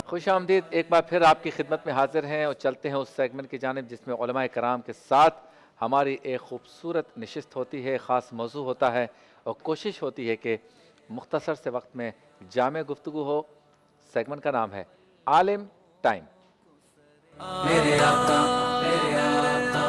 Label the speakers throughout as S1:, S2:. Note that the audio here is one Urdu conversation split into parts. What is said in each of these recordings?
S1: خوش آمدید، ایک بار پھر آپ کی خدمت میں حاضر ہیں اور چلتے ہیں اس سیگمنٹ کی جانب جس میں علماء کرام کے ساتھ ہماری ایک خوبصورت نشست ہوتی ہے، خاص موضوع ہوتا ہے اور کوشش ہوتی ہے کہ مختصر سے وقت میں جامع گفتگو ہو۔ سیگمنٹ کا نام ہے عالم ٹائم۔
S2: میرے آقا میرے آقا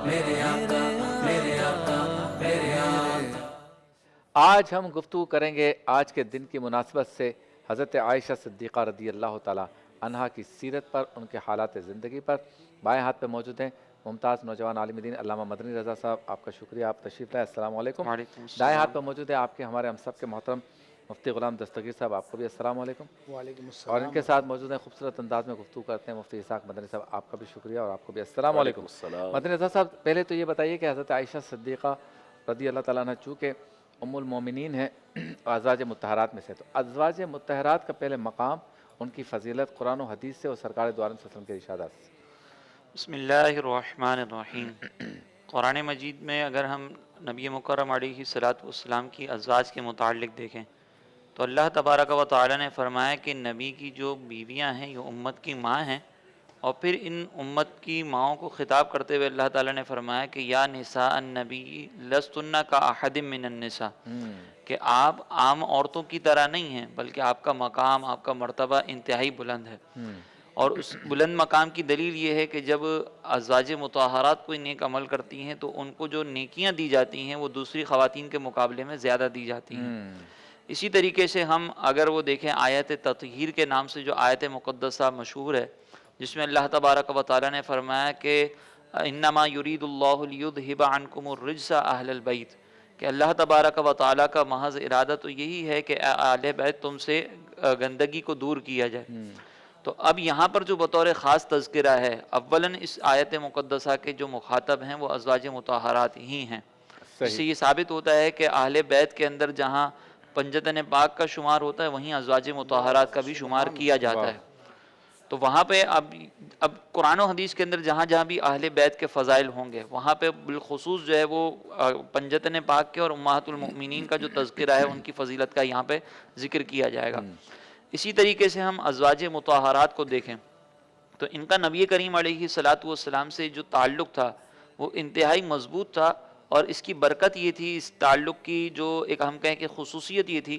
S2: میرے آقا میرے آقا میرے آقا۔
S1: آج ہم گفتگو کریں گے آج کے دن کی مناسبت سے حضرت عائشہ صدیقہ رضی اللہ تعالی عنہا کی سیرت پر، ان کے حالات زندگی پر۔ بائیں ہاتھ پہ موجود ہیں ممتاز نوجوان عالم دین علامہ مدنی رضا صاحب، آپ کا شکریہ، آپ تشریف لائے، السلام علیکم۔
S3: وعلیکم السلام۔
S1: دائیں ہاتھ پہ موجود ہے آپ کے ہمارے ہم سب کے محترم مفتی غلام دستگیر صاحب، آپ کو بھی السلام علیکم۔
S4: وعلیکم السلام۔
S1: اور ان کے ساتھ موجود ہیں خوبصورت انداز میں گفتگو کرتے ہیں مفتی اسحاق مدنی صاحب، آپ کا بھی شکریہ اور آپ کو بھی السلام علیکم۔ مدنی رضا صاحب، پہلے تو یہ بتائیے کہ حضرت عائشہ صدیقہ رضی اللہ تعالیٰ عنہ چونکہ ام المومنین ہیں ازواج مطہرات میں سے، تو ازواج مطہرات کا پہلے مقام، ان کی فضیلت قرآن و حدیث سے اور سرکار دو عالم صلی اللہ علیہ وسلم کے ارشادات سے۔
S3: بسم اللہ الرحمن الرحیم۔ قرآن مجید میں اگر ہم نبی مکرم علیہ الصلوۃ والسلام کی ازواج کے متعلق دیکھیں تو اللہ تبارک و تعالی نے فرمایا کہ نبی کی جو بیویاں ہیں یہ امت کی ماں ہیں، اور پھر ان امت کی ماؤں کو خطاب کرتے ہوئے اللہ تعالیٰ نے فرمایا کہ یا نساء النبی لستن کا احد من النساء، کہ آپ عام عورتوں کی طرح نہیں ہیں بلکہ آپ کا مقام، آپ کا مرتبہ انتہائی بلند ہے۔ اور اس بلند مقام کی دلیل یہ ہے کہ جب ازواج مطہرات کوئی نیک عمل کرتی ہیں تو ان کو جو نیکیاں دی جاتی ہیں وہ دوسری خواتین کے مقابلے میں زیادہ دی جاتی ہیں۔ اسی طریقے سے ہم اگر وہ دیکھیں آیت تطہیر کے نام سے جو آیت مقدسہ مشہور ہے، جس میں اللہ تبارک و تعالیٰ نے فرمایا کہ انما یرید اللہ لیذھب عنکم الرجس اہل البیت، کہ اللہ تبارک و تعالیٰ کا محض ارادہ تو یہی ہے کہ اہل بیت تم سے گندگی کو دور کیا جائے۔ تو اب یہاں پر جو بطور خاص تذکرہ ہے، اولاً اس آیت مقدسہ کے جو مخاطب ہیں وہ ازواج مطہرات ہی ہیں، اس سے یہ ثابت ہوتا ہے کہ اہل بیت کے اندر جہاں پنجتن پاک کا شمار ہوتا ہے وہیں ازواج مطہرات کا بھی شمار کیا جاتا ہے۔ تو وہاں پہ اب قرآن و حدیث کے اندر جہاں جہاں بھی اہل بیت کے فضائل ہوں گے وہاں پہ بالخصوص جو ہے وہ پنجتن پاک کے اور امہات المؤمنین کا جو تذکرہ ہے ان کی فضیلت کا یہاں پہ ذکر کیا جائے گا۔ اسی طریقے سے ہم ازواج مطہرات کو دیکھیں تو ان کا نبی کریم علیہ الصلوۃ والسلام سے جو تعلق تھا وہ انتہائی مضبوط تھا، اور اس کی برکت یہ تھی، اس تعلق کی جو ایک ہم کہیں کہ خصوصیت یہ تھی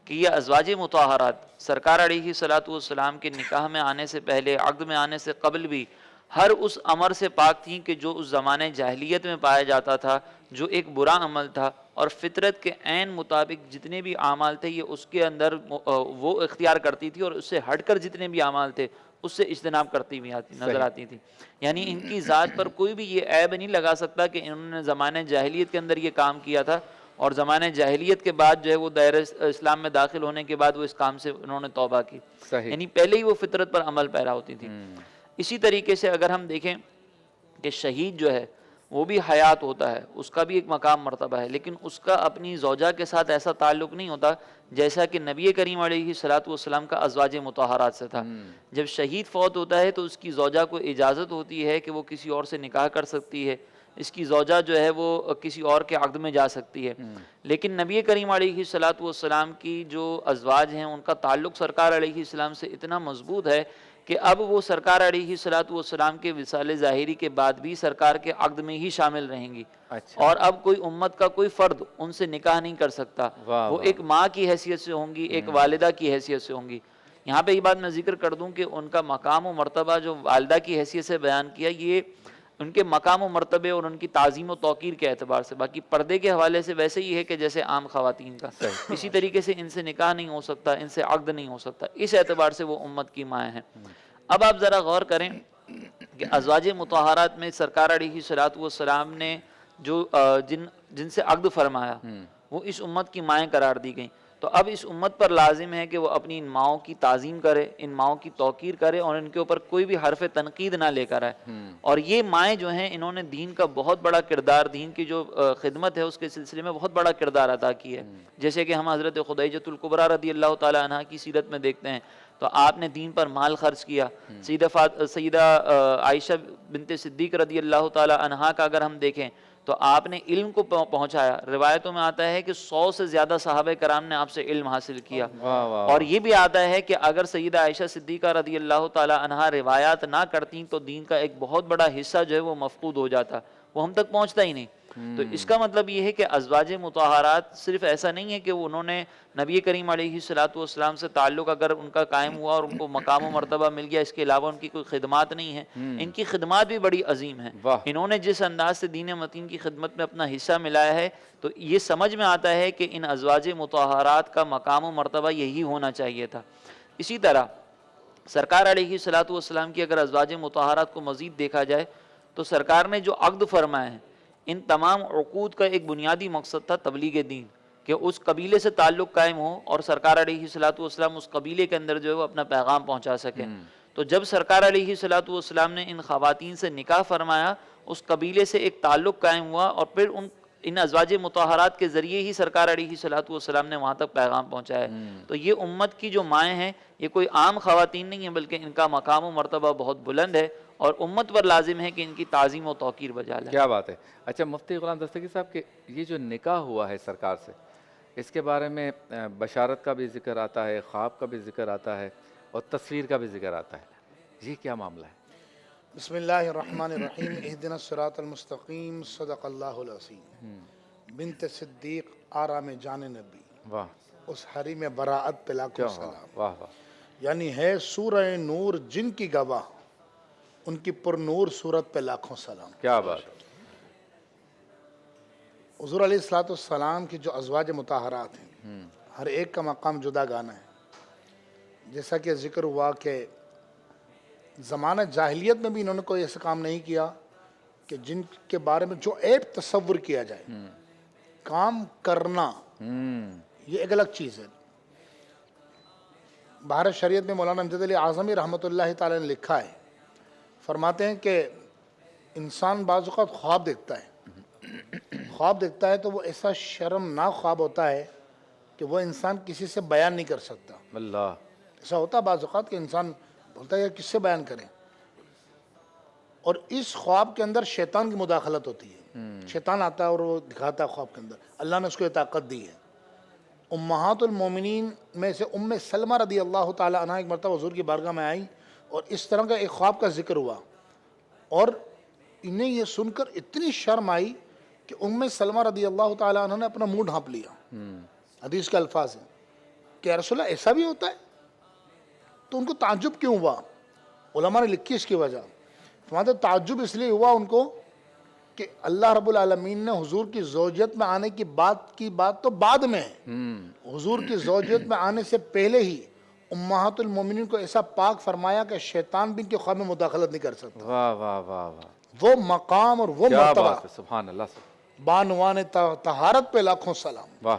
S3: کہ یہ ازواج مطہرات سرکار علیہ الصلوۃ والسلام کے نکاح میں آنے سے پہلے، عقد میں آنے سے قبل بھی ہر اس امر سے پاک تھیں کہ جو اس زمانے جاہلیت میں پایا جاتا تھا، جو ایک برا عمل تھا، اور فطرت کے عین مطابق جتنے بھی اعمال تھے یہ اس کے اندر وہ اختیار کرتی تھی، اور اس سے ہٹ کر جتنے بھی اعمال تھے اس سے اجتناب کرتی ہوئی نظر آتی تھی۔ یعنی ان کی ذات پر کوئی بھی یہ عیب نہیں لگا سکتا کہ انہوں نے زمانے جاہلیت کے اندر یہ کام کیا تھا، اور زمانے جاہلیت کے بعد جو ہے وہ دائرہ اسلام میں داخل ہونے کے بعد وہ اس کام سے انہوں نے توبہ کی، یعنی پہلے ہی وہ فطرت پر عمل پیرا ہوتی تھی۔ اسی طریقے سے اگر ہم دیکھیں کہ شہید جو ہے وہ بھی حیات ہوتا ہے، اس کا بھی ایک مقام مرتبہ ہے، لیکن اس کا اپنی زوجہ کے ساتھ ایسا تعلق نہیں ہوتا جیسا کہ نبی کریم علیہ الصلوۃ والسلام کا ازواج مطہرات سے تھا۔ جب شہید فوت ہوتا ہے تو اس کی زوجہ کو اجازت ہوتی ہے کہ وہ کسی اور سے نکاح کر سکتی ہے، اس کی زوجہ جو ہے وہ کسی اور کے عقد میں جا سکتی ہے، لیکن نبی کریم علیہ الصلوۃ والسلام کی جو ازواج ہیں ان کا تعلق سرکار علیہ السلام سے اتنا مضبوط ہے کہ اب وہ سرکار علیہ الصلوۃ والسلام کے وصال ظاہری کے بعد بھی سرکار کے عقد میں ہی شامل رہیں گی، اور اب کوئی امت کا کوئی فرد ان سے نکاح نہیں کر سکتا، وہ ایک ماں کی حیثیت سے ہوں گی، ایک والدہ کی حیثیت سے ہوں گی۔ یہاں پہ یہ بات میں ذکر کر دوں کہ ان کا مقام و مرتبہ جو والدہ کی حیثیت سے بیان کیا، یہ ان کے مقام و مرتبے اور ان کی تعظیم و توقیر کے اعتبار سے، باقی پردے کے حوالے سے ویسے ہی ہے کہ جیسے عام خواتین کا، اسی طریقے سے ان سے نکاح نہیں ہو سکتا، ان سے عقد نہیں ہو سکتا، اس اعتبار سے وہ امت کی مائیں ہیں۔ اب آپ ذرا غور کریں کہ ازواج مطہرات میں سرکار علیہ الصلوۃ والسلام نے جو جن سے عقد فرمایا وہ اس امت کی مائیں قرار دی گئیں، تو اب اس امت پر لازم ہے کہ وہ اپنی ان ماؤں کی تعظیم کرے، ان ماؤں کی توقیر کرے، اور ان کے اوپر کوئی بھی حرف تنقید نہ لے کر آئے۔ اور یہ مائیں جو ہیں انہوں نے دین کا بہت بڑا کردار، دین کی جو خدمت ہے اس کے سلسلے میں بہت بڑا کردار ادا کی ہے، جیسے کہ ہم حضرت خدیجۃ الکبریٰ رضی اللہ تعالی عنہا کی سیرت میں دیکھتے ہیں تو آپ نے دین پر مال خرچ کیا۔ سیدہ عائشہ بنت صدیق رضی اللہ تعالی عنہا کا اگر ہم دیکھیں تو آپ نے علم کو پہنچایا. روایتوں میں آتا ہے کہ 100 سے زیادہ صحابہ کرام نے آپ سے علم حاصل کیا. اور یہ بھی آتا ہے کہ اگر سیدہ عائشہ صدیقہ رضی اللہ تعالی عنہا روایات نہ کرتیں تو دین کا ایک بہت بڑا حصہ جو ہے وہ مفقود ہو جاتا, وہ ہم تک پہنچتا ہی نہیں. تو اس کا مطلب یہ ہے کہ ازواج مطہرات صرف ایسا نہیں ہے کہ انہوں نے نبی کریم علیہ الصلوۃ والسلام سے تعلق اگر ان کا قائم ہوا اور ان کو مقام و مرتبہ مل گیا, اس کے علاوہ ان کی کوئی خدمات نہیں ہیں. ان کی خدمات بھی بڑی عظیم ہیں. انہوں نے جس انداز سے دین متین کی خدمت میں اپنا حصہ ملایا ہے, تو یہ سمجھ میں آتا ہے کہ ان ازواج مطہرات کا مقام و مرتبہ یہی ہونا چاہیے تھا. اسی طرح سرکار علیہ الصلوۃ والسلام کی اگر ازواج مطہرات کو مزید دیکھا جائے تو سرکار نے جو عقد فرمائے ہیں, ان تمام عقود کا ایک بنیادی مقصد تھا تبلیغ دین, کہ اس قبیلے سے تعلق قائم ہو اور سرکار علیہ الصلوۃ والسلام اس قبیلے کے اندر جو ہے وہ اپنا پیغام پہنچا سکے. تو جب سرکار علیہ الصلوۃ والسلام نے ان خواتین سے نکاح فرمایا, اس قبیلے سے ایک تعلق قائم ہوا, اور پھر ان ازواج مطہرات کے ذریعے ہی سرکار علیہ الصلوۃ والسلام نے وہاں تک پیغام پہنچایا. تو یہ امت کی جو مائیں ہیں یہ کوئی عام خواتین نہیں ہیں, بلکہ ان کا مقام و مرتبہ بہت بلند ہے, اور امت پر لازم ہے کہ ان کی تعظیم و توقیر بجا لائے.
S1: کیا بات ہے. اچھا مفتی غلام دستگیر صاحب کہ یہ جو نکاح ہوا ہے سرکار سے, اس کے بارے میں بشارت کا بھی ذکر آتا ہے, خواب کا بھی ذکر آتا ہے, اور تصویر کا بھی ذکر آتا ہے, یہ کیا معاملہ ہے؟
S4: بسم اللہ الرحمن الرحیم. اہدنا الصراط المستقیم. صدق اللہ العظیم. بنت صدیق آرام جان نبی,
S1: واہ,
S4: اس حریم براعت پہ لاکھوں سلام.
S1: واہ واہ.
S4: یعنی ہے سورہ نور جن کی گواہ, ان کی پر نور صورت پہ لاکھوں سلام.
S1: کیا بات ہے.
S4: حضور علیہ الصلوۃ والسلام کی جو ازواج مطہرات ہیں, ہر ایک کا مقام جدا گانا ہے. جیسا کہ ذکر ہوا کہ زمانہ جاہلیت میں بھی انہوں نے کوئی ایسا کام نہیں کیا کہ جن کے بارے میں جو عیب تصور کیا جائے. کام کرنا یہ ایک الگ چیز ہے. بہار شریعت میں مولانا امجد علی اعظمی رحمۃ اللہ تعالی نے لکھا ہے, فرماتے ہیں کہ انسان بعض اوقات خواب دیکھتا ہے. خواب دیکھتا ہے تو وہ ایسا شرمناک خواب ہوتا ہے کہ وہ انسان کسی سے بیان نہیں کر سکتا.
S1: اللہ.
S4: ایسا ہوتا ہے بعض اوقات کہ انسان بولتا ہے کس سے بیان کریں, اور اس خواب کے اندر شیطان کی مداخلت ہوتی ہے. شیطان آتا ہے اور وہ دکھاتا ہے خواب کے اندر. اللہ نے اس کو یہ طاقت دی ہے. امہات المومنین میں سے ام سلمہ رضی اللہ تعالی عنہ ایک مرتبہ حضور کی بارگاہ میں آئی, اور اس طرح کا ایک خواب کا ذکر ہوا, اور انہیں یہ سن کر اتنی شرم آئی کہ ام سلمہ رضی اللہ تعالی عنہ نے اپنا منہ ڈھانپ لیا. حدیث کے الفاظ ہیں کہ یا رسول اللہ ایسا بھی ہوتا ہے. تو ان کو تعجب کیوں ہوا؟ علماء نے لکھی اس کی وجہ. فرماتے تعجب اس لیے ہوا ان کو کہ اللہ رب العالمین نے حضور کی زوجیت میں آنے کی بات تو بعد میں ہے. حضور کی زوجیت میں آنے سے پہلے ہی امہات المومنین کو ایسا پاک فرمایا کہ شیطان بھی ان کے خواب میں مداخلت نہیں کر سکتا.
S1: واہ واہ واہ واہ.
S4: وہ مقام اور وہ
S1: کیا
S4: مرتبہ,
S1: بات ہے. سبحان اللہ.
S4: بانوان طہارت پہ لاکھوں سلام.
S1: واہ.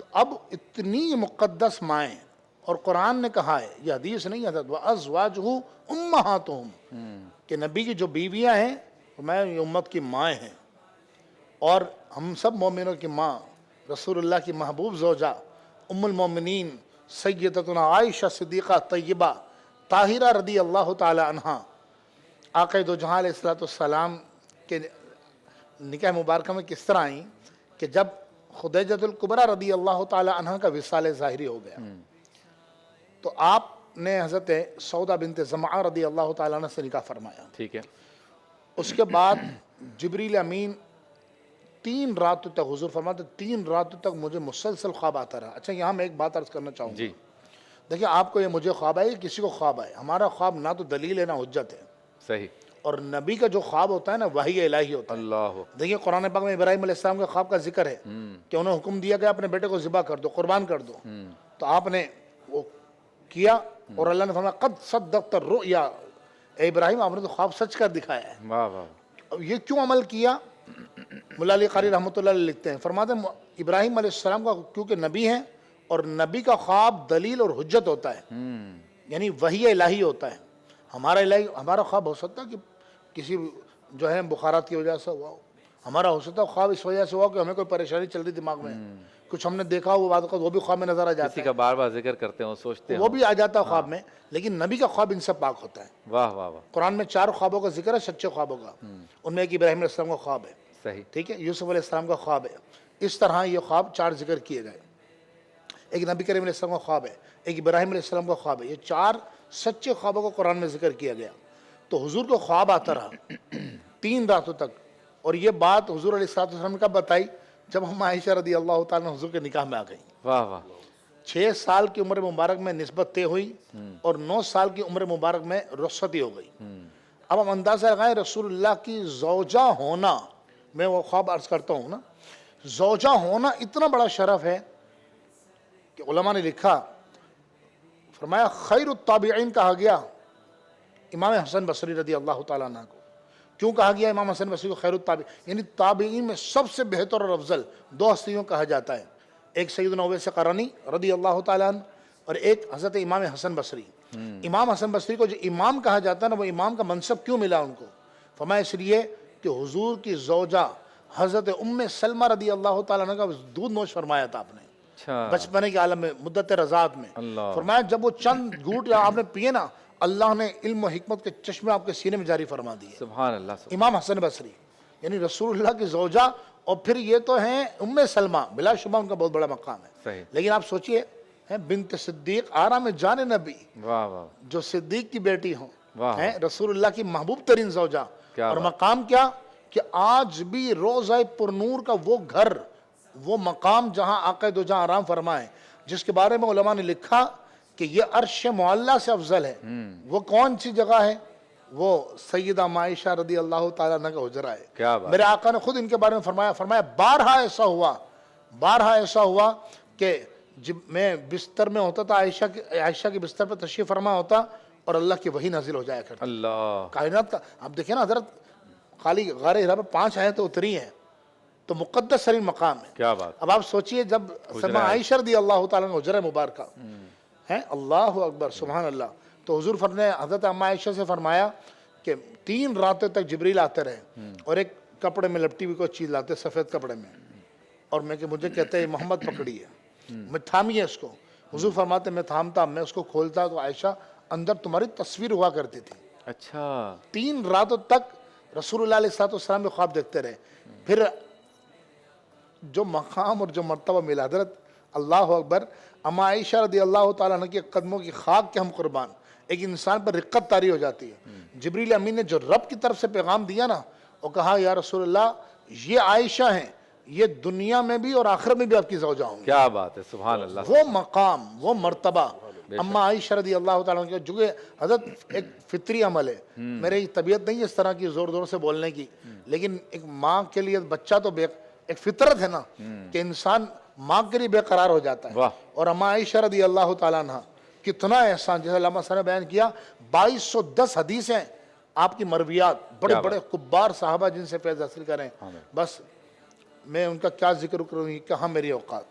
S4: تو اب اتنی مقدس مائیں, اور قرآن نے کہا ہے, یہ حدیث نہیں ہے, وَأَزْوَاجُهُ أُمَّهَاتُهُمْ, کہ نبی کی جو بیویاں ہیں میں یہ امت کی مائیں ہیں, اور ہم سب مومنوں کی ماں رسول اللہ کی محبوب زوجہ ام المومنین سیدتنا عائشہ صدیقہ طیبہ طاہرہ رضی اللہ تعالی عنہا آقا دو جہاں علیہ الصلوۃ والسلام کے نکاح مبارکہ میں کس طرح آئیں کہ جب خدیجۃ الکبریٰ رضی اللہ تعالی عنہ کا وصال ظاہری ہو گیا, تو آپ نے حضرت سودا بنت زمعہ رضی اللہ تعالیٰ عنہ سے نکاح فرمایا.
S1: ٹھیک ہے.
S4: اس کے بعد جبریل امین 3 راتوں تک, حضور فرماتے 3 راتوں تک مجھے مسلسل خواب آتا رہا. اچھا یہاں میں ایک بات عرض کرنا چاہوں گا.
S1: جی.
S4: دیکھیں آپ کو یہ مجھے خواب آئے, کسی کو خواب آئے, ہمارا خواب نہ تو دلیل ہے نہ حجت ہے.
S1: صحیح.
S4: اور نبی کا جو خواب ہوتا ہے نا وحی الہی ہوتا ہے.
S1: اللہ.
S4: دیکھیں قرآن پاک میں ابراہیم علیہ السلام کے خواب کا ذکر ہے کہ انہیں حکم دیا گیا اپنے بیٹے کو ذبح کر دو, قربان کر دو. تو آپ نے وہ کیا, اور اللہ نے فرمایا قد صدقت الرؤیا, اے ابراہیم آپ نے تو خواب سچ کر دکھایا ہے.
S1: واہ واہ.
S4: یہ کیوں عمل کیا؟ مولا علی قاری رحمۃ اللہ علیہ لکھتے ہیں, فرماتے ہیں ابراہیم علیہ السلام کا کیونکہ نبی ہیں, اور نبی کا خواب دلیل اور حجت ہوتا ہے, یعنی وحی الہی ہوتا ہے. ہمارا خواب ہو سکتا ہے کہ کسی جو ہے بخارات کی وجہ سے ہوا ہو, ہمارا ہو سکتا ہے خواب اس وجہ سے ہوا کہ ہمیں کوئی پریشانی چل رہی دماغ میں, کچھ ہم نے دیکھا ہو بات وہ بھی خواب میں نظر آ جاتا
S1: کسی
S4: ہے,
S1: کا بار بار ذکر کرتے ہوں, سوچتے
S4: وہ بھی آ جاتا ہے خواب میں. لیکن نبی کا خواب ان سے پاک ہوتا ہے.
S1: واہ واہ واہ.
S4: قرآن میں 4 خوابوں کا ذکر ہے, سچے خوابوں کا. ان میں ایک ابراہیم علیہ السلام کا خواب ہے.
S1: صحیح.
S4: ٹھیک ہے, یوسف علیہ السلام کا خواب ہے. اس طرح یہ خواب 4 ذکر کیے گئے. ایک نبی کریم علیہ السلام کا خواب ہے, ایک ابراہیم علیہ السلام کا خواب ہے. یہ 4 سچے خوابوں کو قرآن میں ذکر کیا گیا. تو حضور کو خواب آتا رہا 3 راتوں تک. اور یہ بات حضور علیہ السلام نے کب بتائی؟ جب ہم عائشہ رضی اللہ تعالیٰ عنہ حضور کے نکاح میں آ گئیں.
S1: واہ واہ.
S4: 6 سال کی عمر مبارک میں نسبت طے ہوئی اور 9 سال کی عمر مبارک میں رخصتی ہو گئی. اب ہم اندازہ لگائیں رسول اللہ کی زوجہ ہونا, میں وہ خواب عرض کرتا ہوں نا, زوجہ ہونا اتنا بڑا شرف ہے کہ علماء نے لکھا, فرمایا خیر التابعین کہا گیا امام حسن بصری رضی اللہ تعالیٰ عنہ کو. کیوں کہا گیا امام حسن بصری کو خیر التابعین؟ یعنی تابعین میں سب سے بہتر اور افضل 2 ہستیوں کہا جاتا ہے. ایک سیدنا اویس قرنی رضی اللہ تعالیٰ عنہ اور ایک حضرت امام حسن بصری. امام حسن بصری کو جو امام کہا جاتا ہے نا, وہ امام کا منصب کیوں ملا ان کو؟ فرمایا اس لیے کہ حضور کی زوجہ حضرت ام سلمہ رضی اللہ تعالیٰ عنہ کا دودھ نوش فرمایا تھا آپ نے
S1: اچھا.
S4: بچپنے کے عالم میں, مدت رضاعت میں.
S1: اللہ.
S4: فرمایا جب وہ چند گھونٹ آپ نے پیے نا, اللہ نے علم و حکمت کے چشمے آپ کے سینے میں جاری فرما دیے.
S1: سبحان اللہ. سبحان.
S4: امام حسن بصری یعنی رسول اللہ کی زوجہ, اور پھر یہ تو ہیں ام سلمہ, بلا شبہ ان کا بہت بڑا مقام ہے.
S1: صحیح.
S4: لیکن آپ سوچئے بنت صدیق آرام جان نبی,
S1: واہ واہ.
S4: جو صدیق کی بیٹی ہوں,
S1: واہ.
S4: ہیں رسول اللہ کی محبوب ترین زوجہ,
S1: کیا
S4: اور
S1: بات.
S4: مقام کیا کہ آج بھی روضہ پرنور کا وہ گھر, وہ مقام جہاں آقا دو جہاں آرام فرمائے, جس کے بارے میں علماء نے لکھا کہ یہ عرش معلیٰ سے افضل ہے. وہ کون سی جگہ ہے؟ وہ سیدہ عائشہ رضی اللہ تعالیٰ عنہ کا حجرہ ہے.
S1: کیا بات.
S4: میرے آقا نے خود ان کے بارے میں فرمایا بارہا ایسا ہوا کہ جب میں بستر میں ہوتا تھا, عائشہ کے بستر پر تشریف فرما ہوتا اور اللہ کی وحی نازل ہو جایا کرتی.
S1: اللہ.
S4: کائنات کا آپ دیکھیں نا حضرت, خالی غار حرا میں 5 آیتیں اتری ہیں, تو مقدس سرین مقام ہے.
S1: کیا بات.
S4: اب آپ سوچئے جب سیدہ عائشہ رضی اللہ تعالیٰ عنہ حجرہ مبارکہ ہیں, اللہ اکبر سبحان اللہ, تو حضور نے حضرت ام عائشہ سے فرمایا کہ 3 راتوں تک جبریل آتے رہے اور ایک کپڑے میں لپٹی ہوئی کوئی چیز لاتے, سفید کپڑے میں, اور میں کہ مجھے کہتے ہیں محمد پکڑی ہے, میں تھامیے اس کو. حضور فرماتے میں تھامتا, میں اس کو کھولتا تو عائشہ اندر تمہاری تصویر ہوا کرتی تھی.
S1: اچھا.
S4: 3 راتوں تک رسول اللہ علیہ السلام میں خواب دیکھتے رہے. پھر جو مقام اور جو مرتبہ ملا حضرت, اللہ اکبر, اما عائشہ رضی اللہ تعالیٰ عنہ کے قدموں کی خاک کے ہم قربان. ایک انسان پر رقت طاری ہو جاتی ہے. جبریل امین نے جو رب کی طرف سے پیغام دیا نا, اور کہا یا رسول اللہ یہ عائشہ ہیں, یہ دنیا میں بھی اور آخرت میں بھی آپ کی زوجہ ہوں گی.
S1: کیا بات ہے. سبحان اللہ.
S4: وہ مقام, وہ مرتبہ اما عائشہ رضی اللہ تعالیٰ عنہ, جو کہ حضرت ایک فطری عمل ہے. میری طبیعت نہیں اس طرح کی زور زور سے بولنے کی, لیکن ایک ماں کے لیے بچہ تو ایک فطرت ہے نا کہ انسان ماں کے لیے بے قرار ہو جاتا ہے. اور اما عائشہ رضی اللہ تعالیٰ عنہ کتنا احسان, جیسے علامہ صاحب نے بیان کیا 2210 حدیثیں آپ کی مرویات, بڑے بڑے کبار صحابہ جن سے فیض حاصل کریں. بس میں ان کا کیا ذکر کروں گی, کہاں میری اوقات.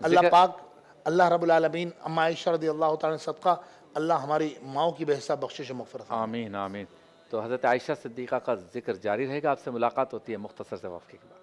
S4: اللہ پاک, اللہ رب العالمین اما عائشہ رضی اللہ تعالیٰ صدقہ اللہ ہماری ماؤں کی بے حساب بخشش و مغفرت.
S1: آمین آمین. تو حضرت عائشہ صدیقہ کا ذکر جاری رہے گا. آپ سے ملاقات ہوتی ہے مختصر سے وقفے کے بعد.